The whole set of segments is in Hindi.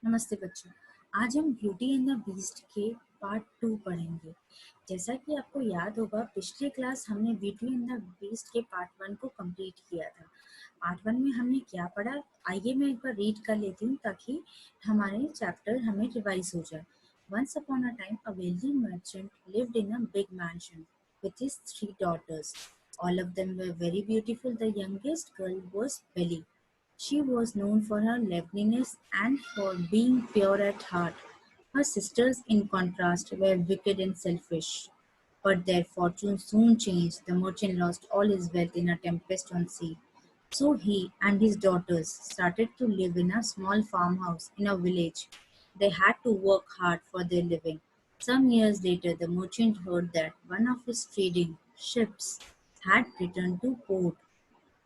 नमस्ते बच्चों। आज हम ब्यूटी एंड द बीस्ट के पार्ट 2 पढ़ेंगे। जैसा कि आपको याद होगा, पिछले क्लास हमने ब्यूटी एंड द बीस्ट के पार्ट 1 को कंप्लीट किया था। पार्ट 1 में हमने क्या पढ़ा, आइए मैं एक बार रीड कर लेती हूँ ताकि हमारे चैप्टर हमें रिवाइज हो जाए। Once upon a time, a wealthy merchant lived in a big mansion with his 3 daughters. All of them were very beautiful. The youngest girl was Belly. She was known for her loveliness and for being pure at heart. Her sisters, in contrast, were wicked and selfish. But their fortune soon changed. The merchant lost all his wealth in a tempest on sea. So he and his daughters started to live in a small farmhouse in a village. They had to work hard for their living. Some years later, the merchant heard that one of his trading ships had returned to port.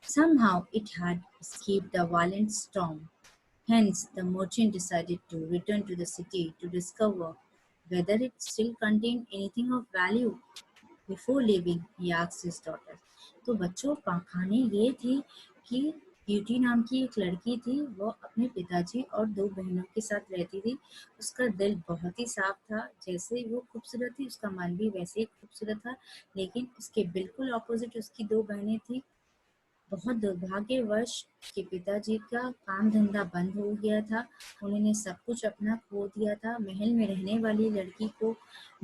Somehow it had escaped a violent storm. Hence, the merchant decided to return to the city to discover whether it still contained anything of value. Before leaving, he asked his daughter. तो बच्चों, कहानी ये थी कि ब्यूटी नाम की एक लड़की थी। वो अपने पिताजी और 2 बहनों के साथ रहती थी। उसका दिल बहुत ही साफ था। जैसे वो खूबसूरत थी, उसका मन भी वैसे ही खूबसूरत था। लेकिन उसके बिल्कुल ऑपोजिट उसकी 2 बहनें थी। बहुत दुर्भाग्यवश उसके पिताजी का काम-धंधा बंद हो गया था। उन्होंने सब कुछ अपना खो दिया था। महल में रहने वाली लड़की को,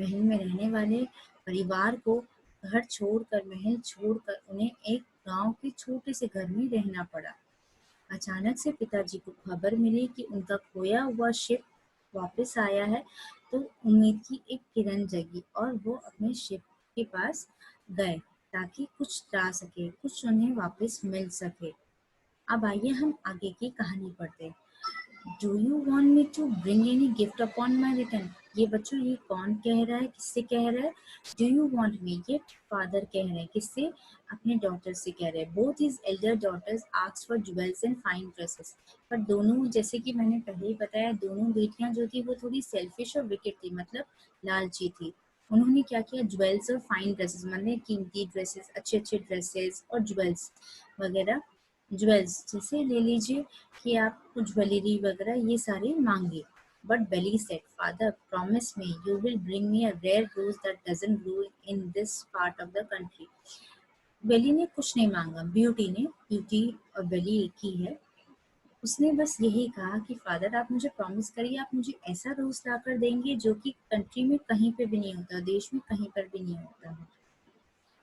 महल में रहने वाले परिवार को घर छोड़कर, महल छोड़कर उन्हें एक गाँव के छोटे से घर में रहना पड़ा। अचानक से पिताजी को खबर मिली कि उनका खोया हुआ शिप वापस आया है, तो उम्मीद की एक किरण जगी और वो अपने शिप के पास गए ताकि कुछ ला सके, कुछ उन्हें वापस मिल सके। अब आइए हम आगे की कहानी पढ़ते हैं। Do you want me to bring any gift upon my return? ये बच्चों, ये कौन कह रहा है, किससे कह रहा है? डू यू वांट मी, ये फादर कह रहे हैं। किससे? अपने डॉटर से कह रहे हैं। Both his elder daughters asked for jewels and fine dresses. पर दोनों, जैसे कि मैंने पहले ही बताया, दोनों बेटियां जो थी वो थोड़ी सेल्फिश और विकेट थी, मतलब लालची थी। उन्होंने क्या किया, ज्वेल्स और फाइन ड्रेसेस, मतलब कीमती ड्रेसेस, अच्छे अच्छे ड्रेसेस और ज्वेल्स वगैरह। ज्वेल्स जैसे ले लीजिए कि आपको ज्वेलरी वगैरह ये सारे मांगे। But Belle said, father promise me you will bring me a rare rose that doesn't grow in this part of the country. Belle ने कुछ नहीं मांगा, ब्यूटी ने, ब्यूटी और बेली एक ही है, उसने बस यही कहा कि फादर आप मुझे प्रॉमिस करिए, आप मुझे ऐसा रोज ला कर देंगे जो कि कंट्री में कहीं पे भी नहीं होता, देश में कहीं पर भी नहीं होता है।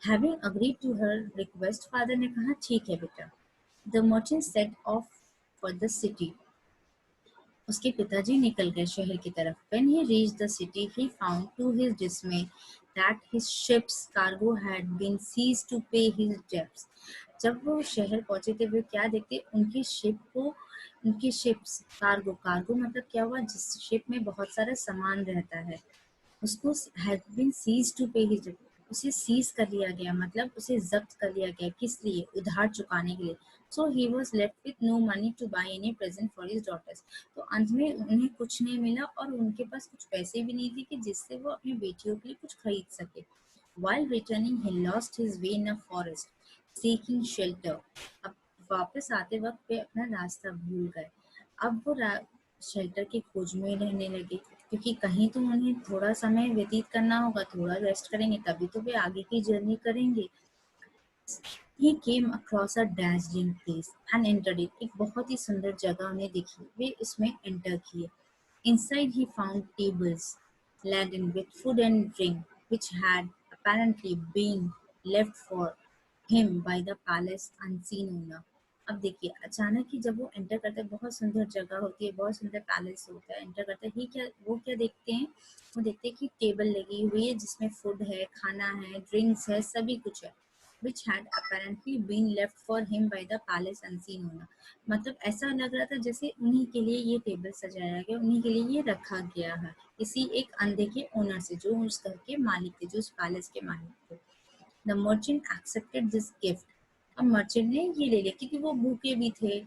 Having agreed to her request, father ने कहा ठीक है बेटा। The merchant set off for the city. उसके पिताजी निकल गए शहर की तरफ। When he reached the city, he found to his dismay that his ship's cargo had been seized to pay his debts. जब वो शहर पहुंचे थे, वे क्या देखते, उनकी शिप को, उनकी शिप्स कार्गो, कार्गो मतलब क्या हुआ, जिस शिप में बहुत सारा सामान रहता है, उसको हैड बीन सीज टू पे हिज, उसे सीज कर लिया गया, मतलब उसे जब्त कर लिया गया। किस लिए? उधार चुकाने के लिए। So he was left with no money to buy any present for his daughters. तो अंत में उन्हें कुछ नहीं मिला और उनके पास कुछ पैसे भी नहीं थे कि जिससे वो अपनी बेटियों के लिए कुछ खरीद सके। While returning, he lost his way in a forest, seeking shelter. अब वापस आते वक्त वे अपना रास्ता भूल गए। अब वो शेल्टर की खोज में रहने लगे, क्योंकि कहीं तो उन्हें थोड़ा समय व्यतीत करना होगा, थोड़ा रेस्ट करेंगे तभी तो वे आगे की जर्नी करेंगे। He came across a dazzling place and entered it. एक बहुत ही सुंदर जगह उन्हें दिखी, वे इसमें एंटर किए। Inside he found tables laden with food and drink, which had apparently been left for him by the palace unseen owner. अब देखिए, अचानक ही जब वो एंटर करते हैं, बहुत सुंदर जगह होती है, बहुत सुंदर पैलेस होता है, एंटर करते ही क्या, वो क्या देखते हैं, वो देखते हैं कि टेबल लगी हुई है जिसमें फूड है, खाना है, ड्रिंक्स है, सभी कुछ है, which had apparently been left for him by the palace unseen owner. मतलब ऐसा लग रहा था जैसे उन्हीं के लिए ये टेबल सजाया गया, उन्हीं के लिए ये रखा गया है, किसी एक अंधे के ओनर से, जो उस घर के मालिक थे, जो उस पैलेस के मालिक थे। The merchant accepted this gift. अब मर्चेंट ने ये ले लिया, क्योंकि वो भूखे भी थे,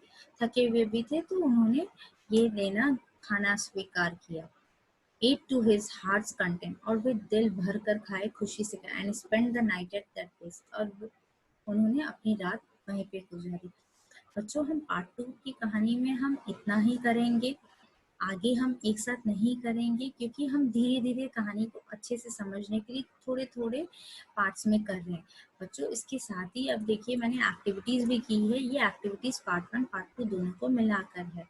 थके हुए भी थे, तो उन्होंने ये लेना, खाना स्वीकार किया। ate to his heart's content, और वे दिल भर कर खाए, खुशी से खाए, and spent the night at that place, और उन्होंने अपनी रात वहीं पे गुजारी। बच्चों, हम पार्ट 2 की कहानी में हम इतना ही करेंगे। आगे हम एक साथ नहीं करेंगे, क्योंकि हम धीरे धीरे कहानी को अच्छे से समझने के लिए थोड़े थोड़े पार्ट्स में कर रहे हैं बच्चों। इसके साथ ही अब देखिए मैंने एक्टिविटीज भी की है। ये एक्टिविटीज पार्ट 1 पार्ट 2 दोनों को मिलाकर है।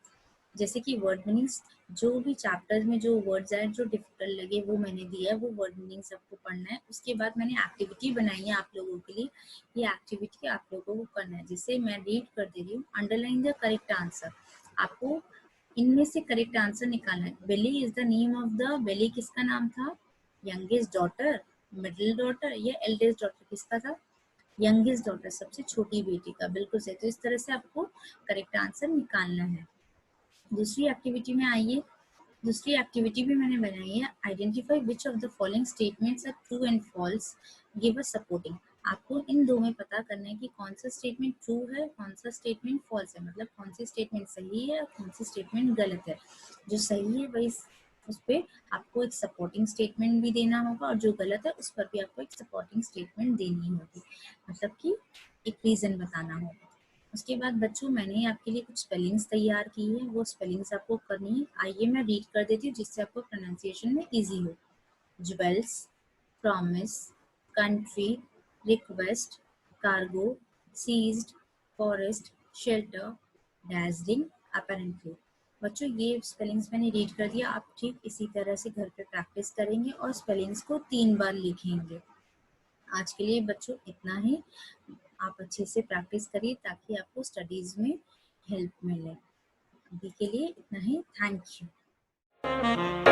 जैसे कि वर्ड मीनिंग्स, जो भी चैप्टर्स में जो वर्ड्स आए जो डिफिकल्ट लगे वो मैंने दिया है, वो वर्ड मीनिंग सबको पढ़ना है। उसके बाद मैंने एक्टिविटी बनाई है आप लोगों के लिए। ये एक्टिविटी आप लोगों को करना है, जिससे मैं रीड कर दे रही हूँ। Underline the correct answer. आपको इनमें से करेक्ट आंसर निकालना है। Belle is the name of the, Belle किसका नाम था? यंगेस्ट डॉटर, मिडिल डॉटर या एल्डेस्ट डॉटर किसका था? यंगेस्ट डॉटर, सबसे छोटी बेटी का। बिल्कुल सही। तो इस तरह से आपको करेक्ट आंसर निकालना है। दूसरी एक्टिविटी में आइए। दूसरी एक्टिविटी भी मैंने बनाई है। Identify which of the following statements are true and false, give a supporting. आपको इन दो में पता करना है कि कौन सा स्टेटमेंट ट्रू है, कौन सा स्टेटमेंट फॉल्स है। मतलब कौन सी स्टेटमेंट सही है और कौन सी स्टेटमेंट गलत है। जो सही है वही, उस पर आपको एक सपोर्टिंग स्टेटमेंट भी देना होगा, और जो गलत है उस पर भी आपको एक सपोर्टिंग स्टेटमेंट देनी होगी। मतलब कि एक रीजन बताना होगा। उसके बाद बच्चों मैंने आपके लिए कुछ स्पेलिंग्स तैयार की है, वो स्पेलिंग्स आपको करनी है। आइए मैं रीड कर देती हूँ, जिससे आपको प्रोनाउंसिएशन में इजी हो। Jewels, promise, country, request, cargo, seized, forest, shelter, dazzling, apparently। बच्चों ये स्पेलिंग्स मैंने रीड कर दिया। आप ठीक इसी तरह से घर पे प्रैक्टिस करेंगे और स्पेलिंग्स को 3 बार लिखेंगे। आज के लिए बच्चों इतना ही। आप अच्छे से प्रैक्टिस करिए ताकि आपको स्टडीज में हेल्प मिले। अभी के लिए इतना ही। Thank you.